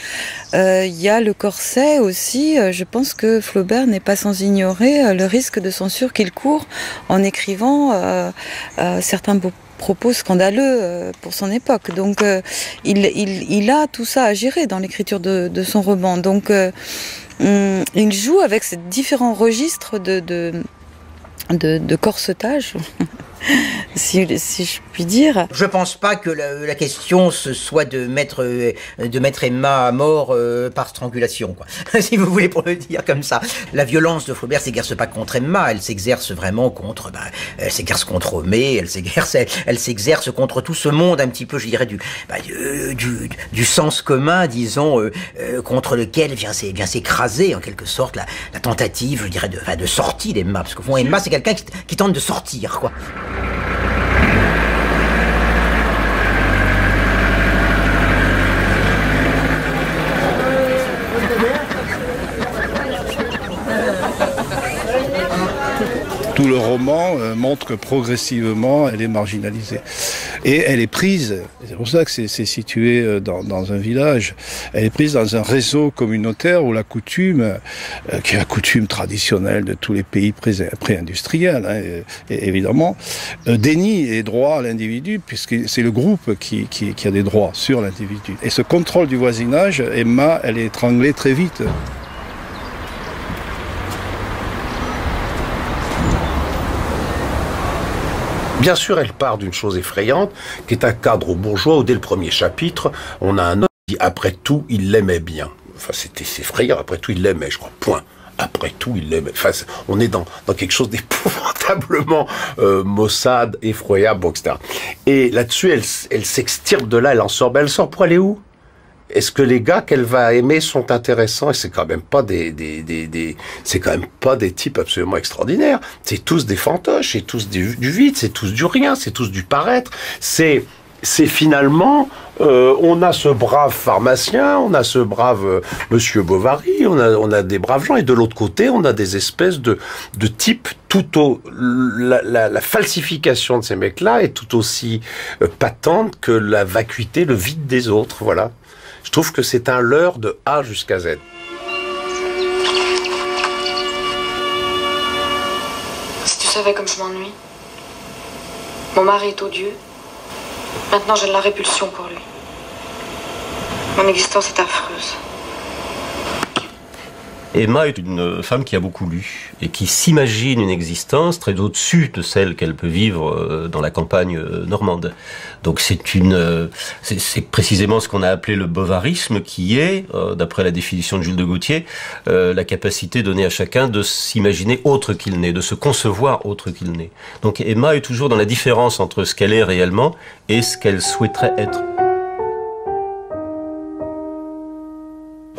Il y a le corset aussi, je pense que Flaubert n'est pas sans ignorer le risque de censure qu'il court en écrivant certains beaux propos scandaleux pour son époque. Donc il a tout ça à gérer dans l'écriture de son roman. Donc il joue avec ces différents registres de corsetage, si je puis dire. Je pense pas que la question ce soit de mettre Emma à mort par strangulation, quoi. Si vous voulez, pour le dire comme ça. La violence de Flaubert s'exerce pas contre Emma, elle s'exerce vraiment contre, elle s'exerce contre Homais, elle s'exerce contre tout ce monde un petit peu, je dirais, du sens commun, disons, contre lequel vient s'écraser en quelque sorte la tentative, je dirais, de sortie d'Emma, parce qu'au fond Emma c'est quelqu'un qui tente de sortir, quoi. Tout le roman montre que progressivement, elle est marginalisée. Et elle est prise, c'est pour ça que c'est situé dans un village, elle est prise dans un réseau communautaire où la coutume, qui est la coutume traditionnelle de tous les pays pré-industriels, hein, et évidemment, dénie les droits à l'individu, puisque c'est le groupe qui a des droits sur l'individu. Et ce contrôle du voisinage, Emma, elle est étranglée très vite. Bien sûr, elle part d'une chose effrayante, qui est un cadre bourgeois où dès le premier chapitre, on a un homme qui dit « après tout, il l'aimait bien ». Enfin, c'est effrayant, après tout, il l'aimait, je crois, point. Après tout, il l'aimait. Enfin, on est dans quelque chose d'épouvantablement maussade, effroyable, bon, etc. Et là-dessus, elle s'extirpe de là, elle en sort. Ben, elle sort pour aller où? Est-ce que les gars qu'elle va aimer sont intéressants? Et c'est quand même pas c'est quand même pas des types absolument extraordinaires. C'est tous des fantoches, c'est tous du vide, c'est tous du rien, c'est tous du paraître. C'est finalement, on a ce brave pharmacien, on a ce brave Monsieur Bovary, on a des braves gens, et de l'autre côté, on a des espèces de types la falsification de ces mecs-là est tout aussi patente que la vacuité, le vide des autres, voilà. Je trouve que c'est un leurre de A jusqu'à Z. Si tu savais comme je m'ennuie. Mon mari est odieux. Maintenant, j'ai de la répulsion pour lui. Mon existence est affreuse. Emma est une femme qui a beaucoup lu et qui s'imagine une existence très au-dessus de celle qu'elle peut vivre dans la campagne normande. Donc c'est précisément ce qu'on a appelé le bovarisme, qui est, d'après la définition de Jules de Gaultier, la capacité donnée à chacun de s'imaginer autre qu'il n'est, de se concevoir autre qu'il n'est. Donc Emma est toujours dans la différence entre ce qu'elle est réellement et ce qu'elle souhaiterait être.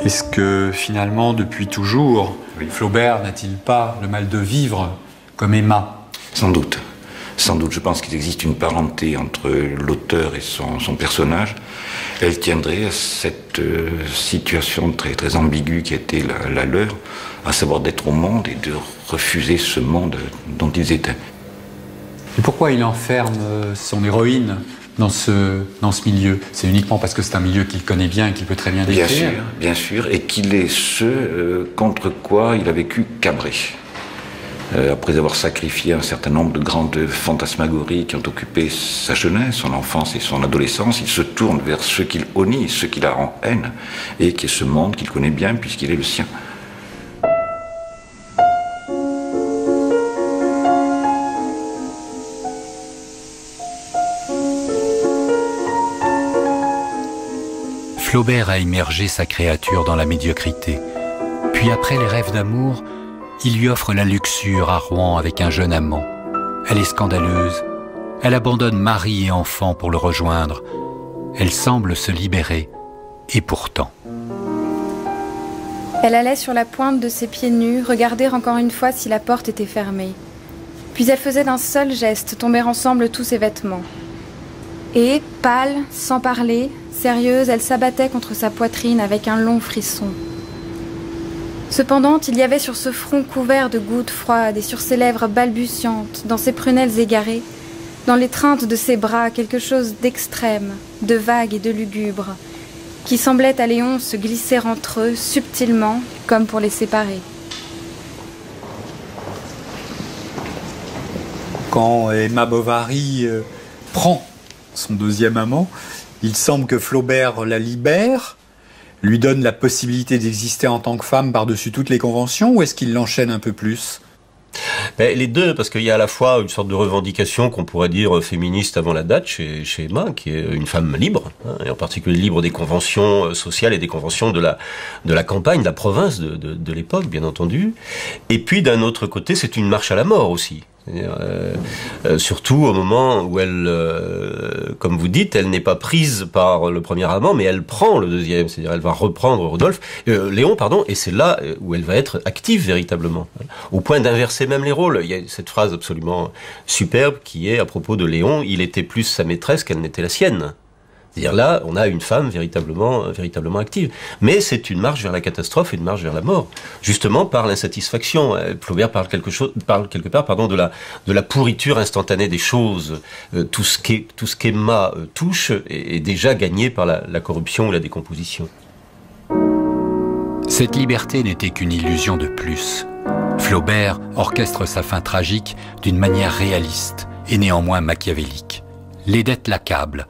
Est-ce que finalement, depuis toujours, Flaubert n'a-t-il pas le mal de vivre comme Emma? Sans doute. Sans doute. Je pense qu'il existe une parenté entre l'auteur et son personnage. Elle tiendrait à cette situation très, très ambiguë qui était la leur, à savoir d'être au monde et de refuser ce monde dont ils étaient. Et pourquoi il enferme son héroïne dans ce milieu? C'est uniquement parce que c'est un milieu qu'il connaît bien et qu'il peut très bien décrire? Bien sûr, et qu'il est ce contre quoi il a vécu cabré. Après avoir sacrifié un certain nombre de grandes fantasmagories qui ont occupé sa jeunesse, son enfance et son adolescence, il se tourne vers ce qu'il honnit, ce qu'il a en haine, et qui est ce monde qu'il connaît bien puisqu'il est le sien. Flaubert a immergé sa créature dans la médiocrité. Puis après les rêves d'amour, il lui offre la luxure à Rouen avec un jeune amant. Elle est scandaleuse. Elle abandonne mari et enfant pour le rejoindre. Elle semble se libérer. Et pourtant... Elle allait sur la pointe de ses pieds nus, regarder encore une fois si la porte était fermée. Puis elle faisait d'un seul geste tomber ensemble tous ses vêtements. Et, pâle, sans parler, sérieuse, elle s'abattait contre sa poitrine avec un long frisson. Cependant, il y avait sur ce front couvert de gouttes froides et sur ses lèvres balbutiantes, dans ses prunelles égarées, dans l'étreinte de ses bras, quelque chose d'extrême, de vague et de lugubre, qui semblait à Léon se glisser entre eux subtilement, comme pour les séparer. Quand Emma Bovary prend son deuxième amant, il semble que Flaubert la libère, lui donne la possibilité d'exister en tant que femme par-dessus toutes les conventions, ou est-ce qu'il l'enchaîne un peu plus? Les deux, parce qu'il y a à la fois une sorte de revendication qu'on pourrait dire féministe avant la date chez Emma, qui est une femme libre, hein, et en particulier libre des conventions sociales et des conventions de la campagne, de la province de l'époque, bien entendu. Et puis d'un autre côté, c'est une marche à la mort aussi. Surtout au moment où elle, comme vous dites, elle n'est pas prise par le premier amant, mais elle prend le deuxième, c'est-à-dire elle va reprendre Léon, et c'est là où elle va être active véritablement, au point d'inverser même les rôles. Il y a cette phrase absolument superbe qui est à propos de Léon: il était plus sa maîtresse qu'elle n'était la sienne. C'est-à-dire là, on a une femme véritablement active. Mais c'est une marche vers la catastrophe et une marche vers la mort, justement par l'insatisfaction. Flaubert parle quelque part de la pourriture instantanée des choses. Tout ce qu'Emma touche est déjà gagné par la corruption ou la décomposition. Cette liberté n'était qu'une illusion de plus. Flaubert orchestre sa fin tragique d'une manière réaliste et néanmoins machiavélique. Les dettes l'accablent.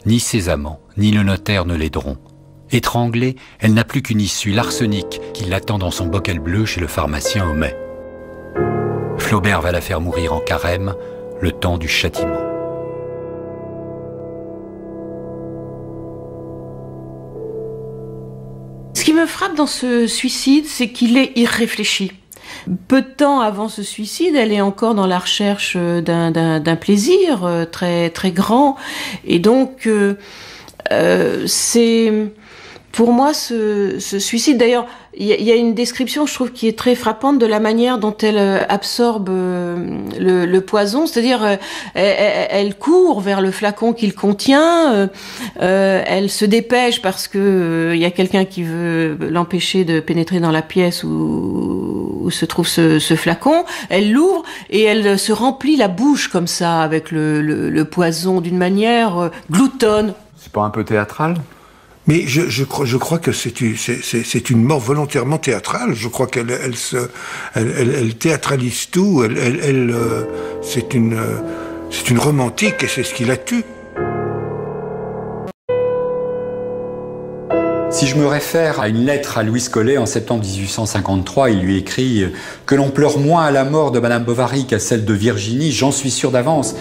Ni ses amants, ni le notaire ne l'aideront. Étranglée, elle n'a plus qu'une issue, l'arsenic, qui l'attend dans son bocal bleu chez le pharmacien Homais. Flaubert va la faire mourir en carême, le temps du châtiment. Ce qui me frappe dans ce suicide, c'est qu'il est irréfléchi. Peu de temps avant ce suicide, elle est encore dans la recherche d'un plaisir très très grand, et donc c'est pour moi ce suicide. D'ailleurs, il y a une description, je trouve, qui est très frappante de la manière dont elle absorbe le poison. C'est-à-dire, elle court vers le flacon qu'il contient. Elle se dépêche parce que il y a quelqu'un qui veut l'empêcher de pénétrer dans la pièce où se trouve ce flacon. Elle l'ouvre et elle se remplit la bouche comme ça avec le poison d'une manière gloutonne. C'est pas un peu théâtral ? Mais je crois que c'est une mort volontairement théâtrale. Je crois qu'elle théâtralise tout. C'est une romantique et c'est ce qui la tue. Si je me réfère à une lettre à Louise Collet en septembre 1853, il lui écrit « Que l'on pleure moins à la mort de Madame Bovary qu'à celle de Virginie, j'en suis sûr d'avance.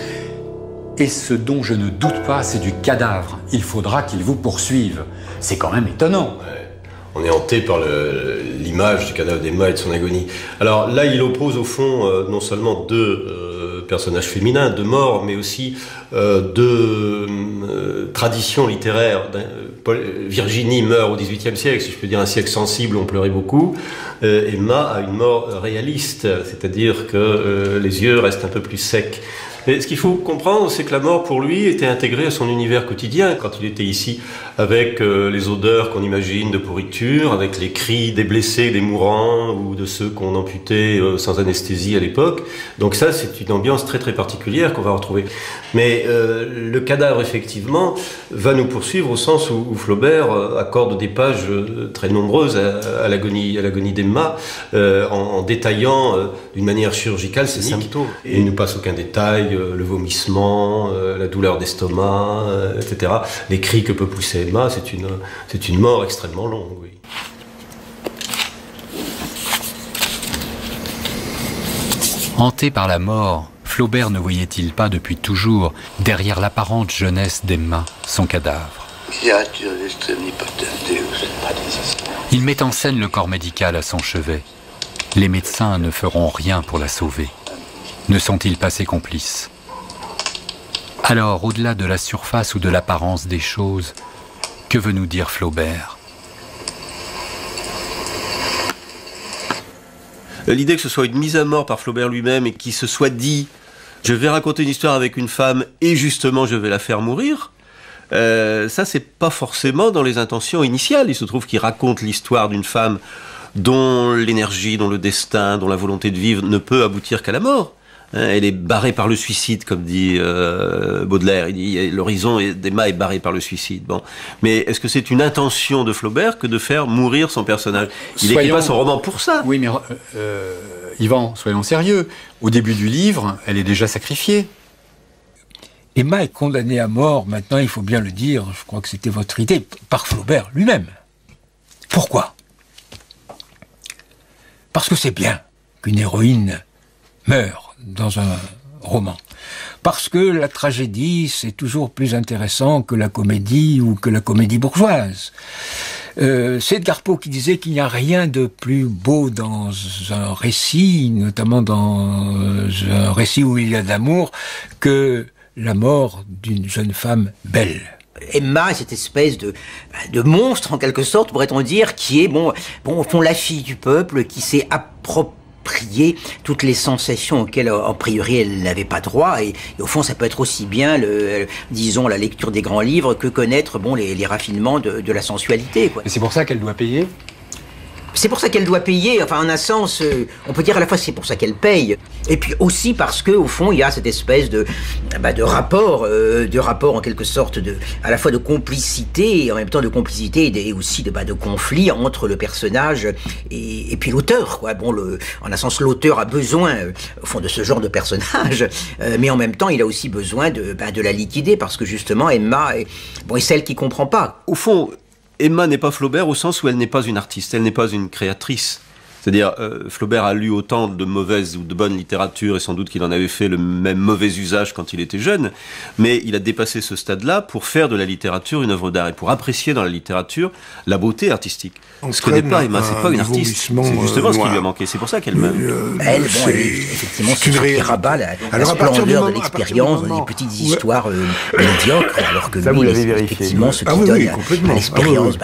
Et ce dont je ne doute pas, c'est du cadavre. Il faudra qu'il vous poursuive. » C'est quand même étonnant. Ouais. On est hanté par l'image du cadavre d'Emma et de son agonie. Alors là, il oppose au fond non seulement deux personnages féminins, deux morts, mais aussi deux traditions littéraires. Virginie meurt au XVIIIe siècle, si je peux dire un siècle sensible où on pleurait beaucoup. Emma a une mort réaliste, c'est-à-dire que les yeux restent un peu plus secs. Mais ce qu'il faut comprendre, c'est que la mort, pour lui, était intégrée à son univers quotidien. Quand il était ici, avec les odeurs qu'on imagine de pourriture, avec les cris des blessés, des mourants, ou de ceux qu'on amputait sans anesthésie à l'époque. Donc ça, c'est une ambiance très très particulière qu'on va retrouver. Mais le cadavre, effectivement, va nous poursuivre au sens où Flaubert accorde des pages très nombreuses à l'agonie d'Emma, en détaillant d'une manière chirurgicale ses symptômes. Et il ne passe aucun détail. Le vomissement, la douleur d'estomac, etc. Les cris que peut pousser Emma, c'est une mort extrêmement longue, oui. Hanté par la mort, Flaubert ne voyait-il pas depuis toujours, derrière l'apparente jeunesse d'Emma, son cadavre? Il met en scène le corps médical à son chevet. Les médecins ne feront rien pour la sauver. Ne sont-ils pas ses complices? Alors, au-delà de la surface ou de l'apparence des choses, que veut nous dire Flaubert? L'idée que ce soit une mise à mort par Flaubert lui-même et qu'il se soit dit « je vais raconter une histoire avec une femme et justement je vais la faire mourir », ça c'est pas forcément dans les intentions initiales. Il se trouve qu'il raconte l'histoire d'une femme dont l'énergie, dont le destin, dont la volonté de vivre ne peut aboutir qu'à la mort. Elle est barrée par le suicide, comme dit Baudelaire. Il dit l'horizon d'Emma est barré par le suicide. Bon, mais est-ce que c'est une intention de Flaubert que de faire mourir son personnage? Il n'écrit pas son roman pour ça. Oui, mais Yvan, soyons sérieux. Au début du livre, elle est déjà sacrifiée. Emma est condamnée à mort. Maintenant, il faut bien le dire. Je crois que c'était votre idée par Flaubert lui-même. Pourquoi? Parce que c'est bien qu'une héroïne meure dans un roman. Parce que la tragédie, c'est toujours plus intéressant que la comédie ou que la comédie bourgeoise. C'est Edgar Poe qui disait qu'il n'y a rien de plus beau dans un récit, notamment dans un récit où il y a de l'amour, que la mort d'une jeune femme belle. Emma est cette espèce de monstre, en quelque sorte, pourrait-on dire, qui est, bon, au fond, la fille du peuple, qui s'est appropriée s'approprier toutes les sensations auxquelles, a priori, elle n'avait pas droit. Et au fond, ça peut être aussi bien, disons, la lecture des grands livres que connaître les raffinements de la sensualité, quoi. Et c'est pour ça qu'elle doit payer ? C'est pour ça qu'elle doit payer, enfin en un sens, on peut dire à la fois c'est pour ça qu'elle paye, et puis aussi parce que au fond il y a cette espèce de rapport en quelque sorte à la fois de complicité et en même temps de complicité et aussi de conflit entre le personnage et puis l'auteur, quoi. Bon, en un sens l'auteur a besoin au fond de ce genre de personnage, mais en même temps il a aussi besoin de la liquider parce que justement Emma est celle qui comprend pas. Au fond, Emma n'est pas Flaubert au sens où elle n'est pas une artiste, elle n'est pas une créatrice. C'est-à-dire, Flaubert a lu autant de mauvaise ou de bonne littérature, et sans doute qu'il en avait fait le même mauvais usage quand il était jeune, mais il a dépassé ce stade-là pour faire de la littérature une œuvre d'art, et pour apprécier dans la littérature la beauté artistique. Ce que n'est pas Emma, c'est pas une artiste, c'est justement ce qui lui a manqué, c'est pour ça qu'elle meurt. Elle, effectivement, c'est ce qui rabat la splendeur de l'expérience dans des petites histoires médiocres, alors que lui, effectivement, ce qui donne à l'expérience,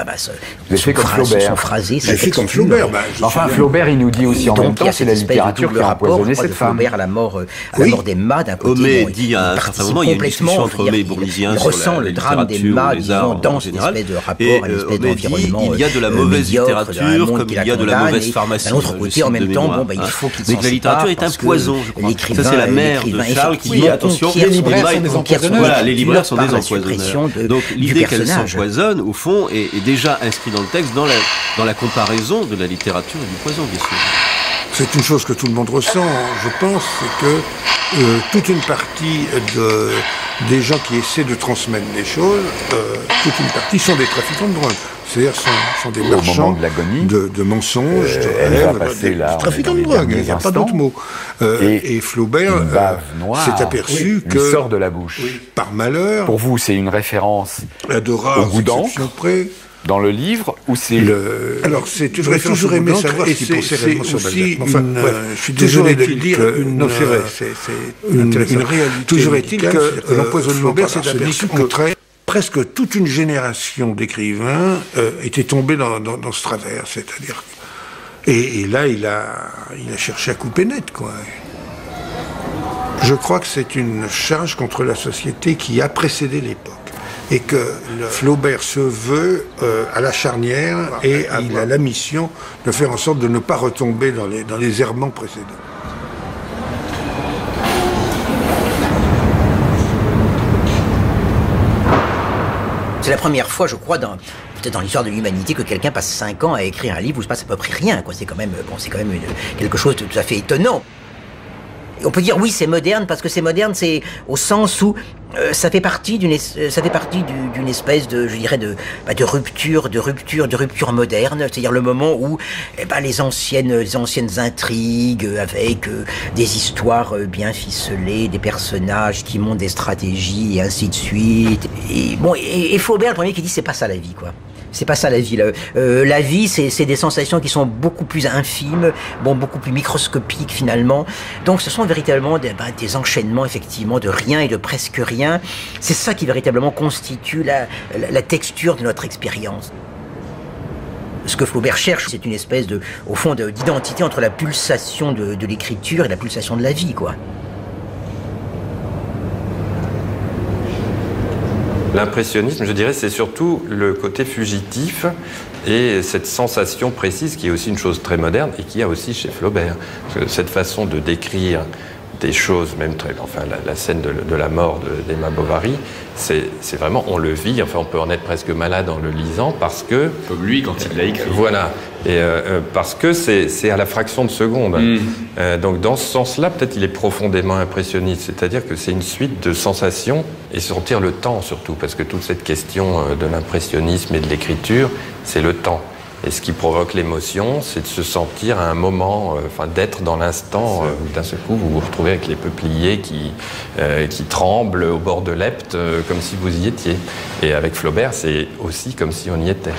son phrasé, j'ai fait comme Flaubert. Enfin, Flaubert, il nous dit aussi en même temps, c'est la littérature qui a empoisonné cette femme. Flaubert à la mort d'Emma, d'un côté. Homais dit à un certain moment, il y a une discussion entre Homais et Bournisien sur la littérature, les arts en général. Et Homais dit, il y a de la mauvaise littérature, comme il y a de la mauvaise pharmacie. D'un autre côté, en même temps, il faut qu'il s'en sépare. La littérature est un poison, je crois. Ça, c'est la mère de Charles qui dit, attention, les libraires sont des empoisonneurs. Voilà, les libraires sont des empoisonneurs. Donc l'idée qu'elle s'empoisonne, au fond, est déjà inscrite dans le texte, dans la comparaison de la littérature et du poison, bien sûr. C'est une chose que tout le monde ressent, je pense, c'est que toute une partie des gens qui essaient de transmettre des choses, toute une partie sont des trafiquants de drogue. C'est-à-dire sont des marchands de mensonges, de rêves, trafiquants de drogue, il n'y a pas d'autre mot. Et Flaubert s'est aperçu que, sort de la bouche. Par malheur... Pour vous, c'est une référence au goût d'encre dans le livre, ou c'est... Alors, j'aurais toujours aimé savoir ce qu'il pensait réellement sur Balzac. Enfin, je suis désolé de le dire, non, c'est vrai, c'est une réalité. Toujours est-il que l'empoisonnement par l'arsenic contraire. Presque toute une génération d'écrivains était tombée dans ce travers, c'est-à-dire... Et là, il a cherché à couper net, quoi. Je crois que c'est une charge contre la société qui a précédé l'époque. Et que Flaubert se veut à la charnière et il a la mission de faire en sorte de ne pas retomber dans les errements précédents. C'est la première fois, je crois, peut-être dans l'histoire de l'humanité, que quelqu'un passe 5 ans à écrire un livre où il se passe à peu près rien, quoi. C'est quand même quelque chose de tout à fait étonnant. On peut dire oui, c'est moderne, parce que c'est moderne, c'est au sens où ça fait partie d'une espèce de, je dirais, de rupture moderne, c'est-à-dire le moment où les anciennes intrigues avec des histoires bien ficelées, des personnages qui montent des stratégies et ainsi de suite. Et Flaubert, le premier qui dit c'est pas ça la vie, quoi. C'est pas ça la vie. La vie, c'est des sensations qui sont beaucoup plus infimes, beaucoup plus microscopiques finalement. Donc ce sont véritablement des enchaînements effectivement de rien et de presque rien. C'est ça qui véritablement constitue la texture de notre expérience. Ce que Flaubert cherche, c'est une espèce au fond, d'identité entre la pulsation de l'écriture et la pulsation de la vie, quoi. L'impressionnisme, je dirais, c'est surtout le côté fugitif et cette sensation précise qui est aussi une chose très moderne et qui y a aussi chez Flaubert. Parce que cette façon de décrire des choses, même la scène de la mort d'Emma Bovary, c'est vraiment, on le vit, on peut en être presque malade en le lisant parce que... Comme lui quand il l'a écrit. Voilà, et parce que c'est à la fraction de seconde. Donc dans ce sens-là, peut-être il est profondément impressionniste, c'est-à-dire que c'est une suite de sensations et sentir le temps surtout, parce que toute cette question de l'impressionnisme et de l'écriture, c'est le temps. Et ce qui provoque l'émotion, c'est de se sentir à un moment, d'être dans l'instant, où d'un seul coup vous vous retrouvez avec les peupliers qui tremblent au bord de l'Epte, comme si vous y étiez. Et avec Flaubert, c'est aussi comme si on y était.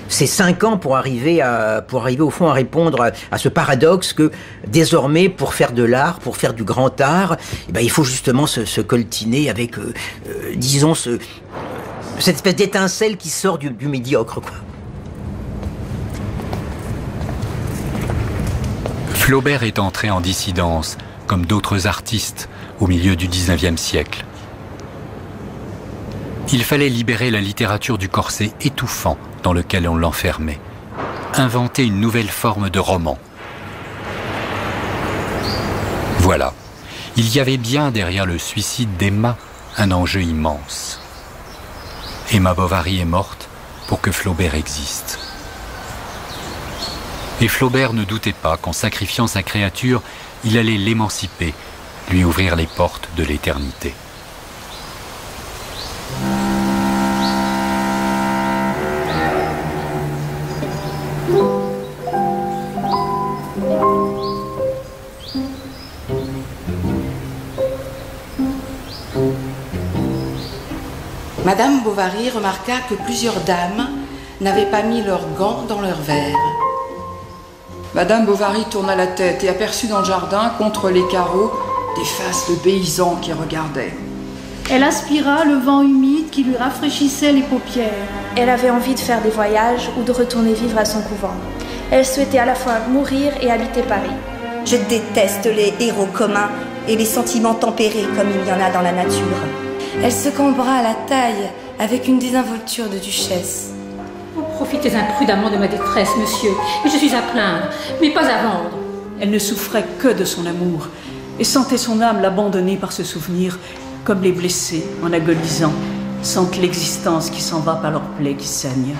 C'est 5 ans pour arriver au fond à répondre à ce paradoxe que désormais, pour faire de l'art, pour faire du grand art, il faut justement se coltiner avec, disons, cette espèce d'étincelle qui sort du médiocre, quoi. Flaubert est entré en dissidence, comme d'autres artistes, au milieu du XIXe siècle. Il fallait libérer la littérature du corset étouffant dans lequel on l'enfermait, inventer une nouvelle forme de roman. Voilà, il y avait bien derrière le suicide d'Emma un enjeu immense. Emma Bovary est morte pour que Flaubert existe. Et Flaubert ne doutait pas qu'en sacrifiant sa créature, il allait l'émanciper, lui ouvrir les portes de l'éternité. Madame Bovary remarqua que plusieurs dames n'avaient pas mis leurs gants dans leurs verres. Madame Bovary tourna la tête et aperçut dans le jardin, contre les carreaux, des faces de paysans qui regardaient. Elle aspira le vent humide qui lui rafraîchissait les paupières. Elle avait envie de faire des voyages ou de retourner vivre à son couvent. Elle souhaitait à la fois mourir et habiter Paris. Je déteste les héros communs et les sentiments tempérés comme il y en a dans la nature. Elle se cambra à la taille avec une désinvolture de duchesse. Vous profitez imprudemment de ma détresse, monsieur, et je suis à plaindre, mais pas à vendre. Elle ne souffrait que de son amour et sentait son âme l'abandonner par ce souvenir, comme les blessés, en agonisant, sentent l'existence qui s'en va par leurs plaies qui saignent.